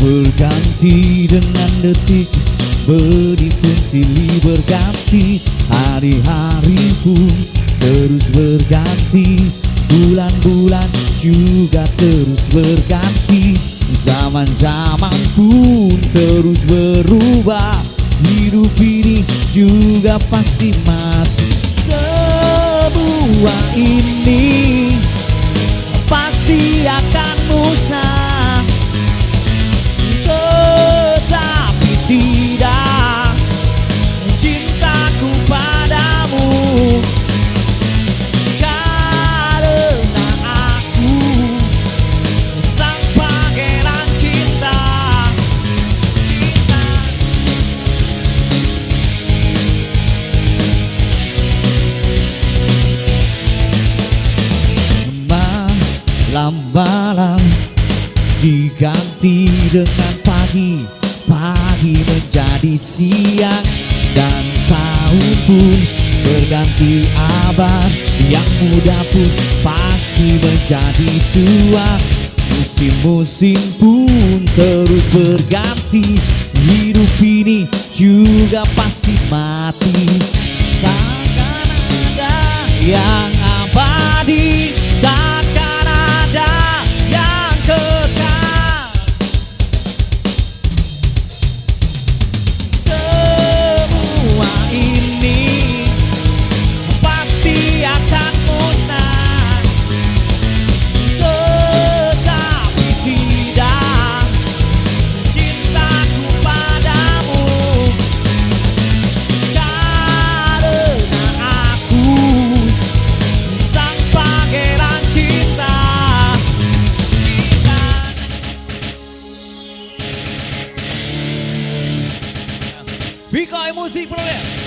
Berganti dengan detik, menit pun silih berganti, hari-hari pun terus berganti, bulan-bulan juga terus berganti, zaman-zaman pun terus berubah, hidup ini juga pasti mati. Semua ini pasti akan musnah, tetapi tidak cintaku padamu, karena aku sang pangeran cinta. Malam-malam diganti dengan pagi, pagi menjadi siang, dan tahun pun berganti abad, yang muda pun pasti menjadi tua, musim-musim pun terus berganti, hidup ini juga pasti mati, takkan ada yang abadi, takkan ada yang kekal. Semua ini pasti akan musnah, tetapi tidak cintaku padamu, karena aku sang pangeran cinta. Biko Musik Program.